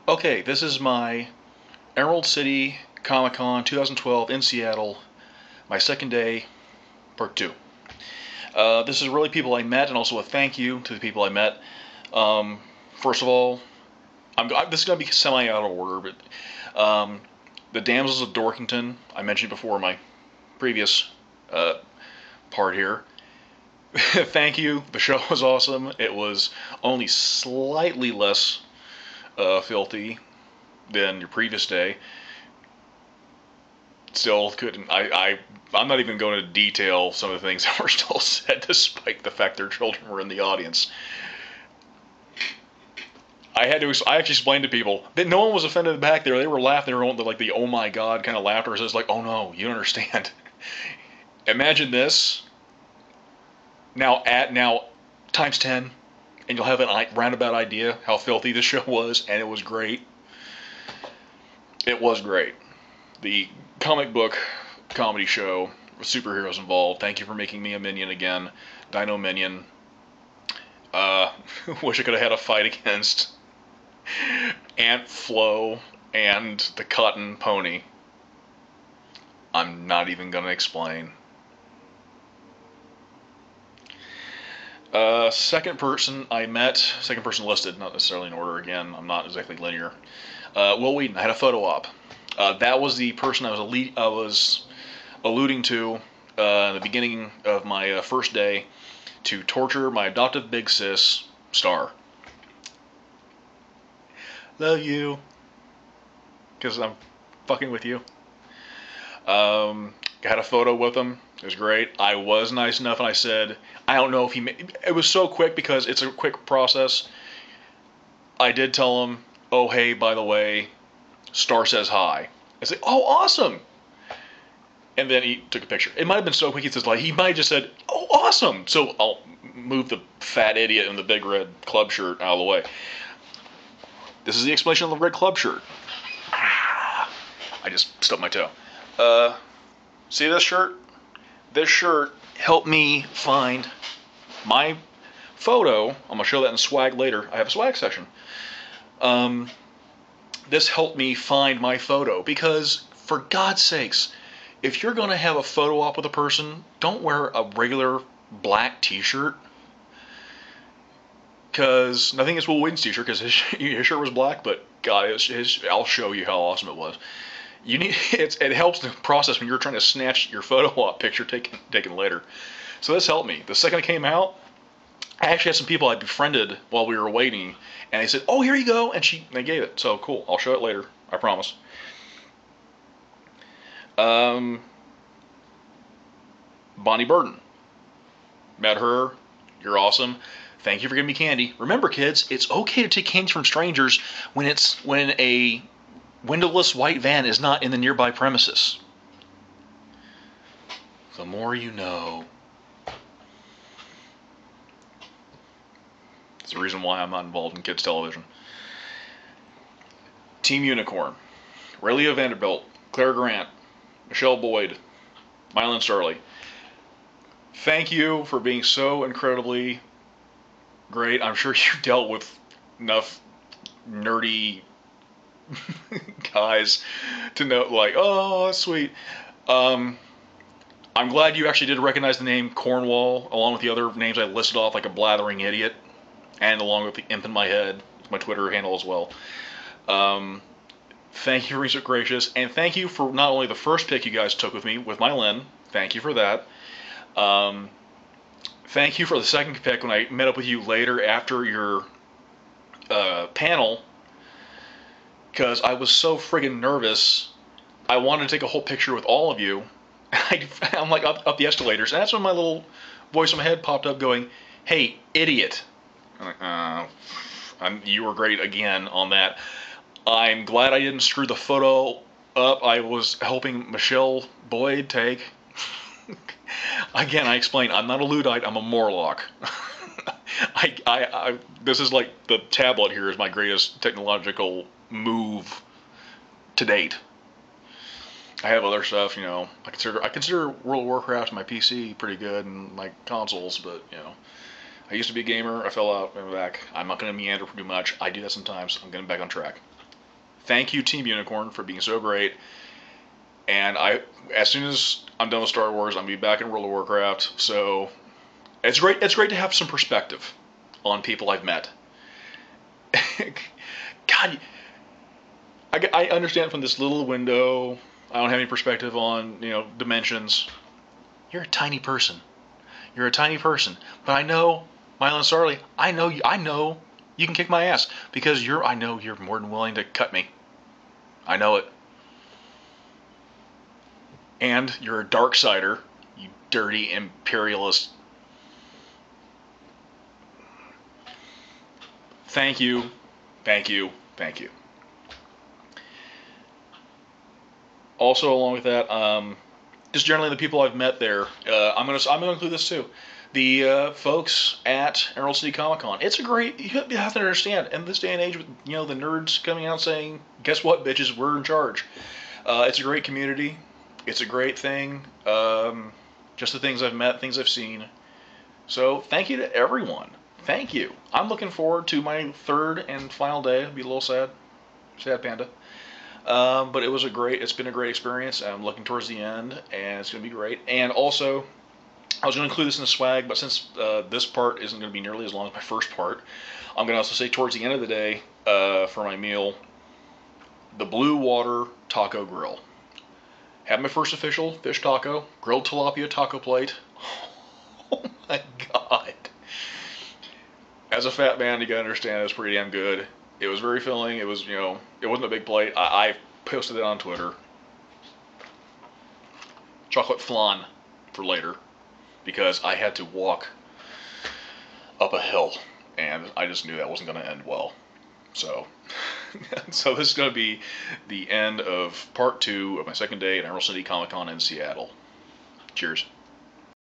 Okay, this is my Emerald City Comic Con 2012 in Seattle, my second day, part two. This is really people I met, and also a thank you to the people I met. First of all, this is going to be semi out of order, but the Damsels of Dorkington, I mentioned before in my previous part here. Thank you. The show was awesome. It was only slightly less filthy than your previous day. Still couldn't. I'm not even going to detail some of the things that were still said, despite the fact their children were in the audience. I actually explained to people that no one was offended back there. They were laughing. They were like the oh my god kind of laughter. So it's like, oh no, you don't understand. Imagine this. Now times 10, and you'll have a roundabout idea how filthy the show was, and it was great. It was great. The comic book comedy show with superheroes involved. Thank you for making me a minion again, Dino Minion. Wish I could have had a fight against Aunt Flo and the Cotton Pony. I'm not even gonna explain. Second person listed, not necessarily in order again, I'm not exactly linear. Will Wheaton, I had a photo op. That was the person I was alluding to in the beginning of my first day to torture my adoptive big sis, Star. Love you. Because I'm fucking with you. Got a photo with him. It was great. I was nice enough, and I said, I don't know if it was so quick because it's a quick process. I did tell him, oh, hey, by the way, Star says hi. I said, oh, awesome. And then he took a picture. It might have been so quick, he might have just said, oh, awesome. So I'll move the fat idiot in the big red club shirt out of the way. This is the explanation of the red club shirt. I just stubbed my toe. See this shirt? This shirt helped me find my photo. I'm going to show that in swag later. I have a swag session. This helped me find my photo because, for God's sakes, if you're going to have a photo op with a person, don't wear a regular black t-shirt. Because, nothing against Will Wheaton's t-shirt, because his shirt was black, but God, I'll show you how awesome it was. It helps the process when you're trying to snatch your photo op picture taken later. So this helped me. The second it came out, I actually had some people I befriended while we were waiting, and they said, oh, here you go, and they gave it. So cool. I'll show it later. I promise. Bonnie Burton. Met her. You're awesome. Thank you for giving me candy. Remember, kids, it's okay to take candy from strangers when a windowless white van is not in the nearby premises. The more you know. It's the reason why I'm not involved in kids' television. Team Unicorn. Raylia Vanderbilt. Claire Grant. Michelle Boyd. Mylan Starley. Thank you for being so incredibly great. I'm sure you dealt with enough nerdy guys to know, like, oh, that's sweet. I'm glad you actually did recognize the name Cornwall, along with the other names I listed off like a blathering idiot, and along with the imp in my head, my Twitter handle as well. Thank you for being so gracious, and thank you for not only the first pic you guys took with me, with my Lynn. Thank you for that. Thank you for the second pic when I met up with you later after your panel, because I was so friggin' nervous. I wanted to take a whole picture with all of you. I'm like up the escalators, and that's when my little voice in my head popped up going, hey, idiot. I'm like, you were great again on that. I'm glad I didn't screw the photo up I was helping Michelle Boyd take. Again, I explained, I'm not a Luddite, I'm a Morlock. This is like the tablet here is my greatest technological move to date. I have other stuff, you know. I consider World of Warcraft and my PC pretty good and my consoles, but you know, I used to be a gamer. I fell out, I'm back. I'm not going to meander too much. I do that sometimes. I'm getting back on track. Thank you, Team Unicorn, for being so great. And as soon as I'm done with Star Wars, I'm gonna be back in World of Warcraft. So it's great. It's great to have some perspective on people I've met. God, I understand from this little window. I don't have any perspective on dimensions. You're a tiny person. You're a tiny person. But I know, Mylon Sarley, I know you. I know you can kick my ass because I know you're more than willing to cut me. I know it. And you're a dark sider, you dirty imperialist. Thank you, thank you, thank you. Also, along with that, just generally the people I've met there, I'm gonna include this too. The folks at Emerald City Comic Con. It's a great. You have to understand. In this day and age, with the nerds coming out saying, "Guess what, bitches? We're in charge." It's a great community. It's a great thing. Just the things I've met, things I've seen. So thank you to everyone. Thank you. I'm looking forward to my third and final day. I'll be a little sad. Sad panda. But it's been a great experience. I'm looking towards the end, and it's going to be great. And also, I was going to include this in the swag, but since this part isn't going to be nearly as long as my first part, I'm going to also say towards the end of the day, for my meal, the Blue Water Taco Grill. Had my first official fish taco, grilled tilapia taco plate. Oh my god. As a fat man, you gotta understand it was pretty damn good. It was very filling. It was, it wasn't a big plate. I posted it on Twitter. Chocolate flan for later because I had to walk up a hill and I just knew that wasn't going to end well. So, so this is going to be the end of part 2 of my second day at Emerald City Comic Con in Seattle. Cheers.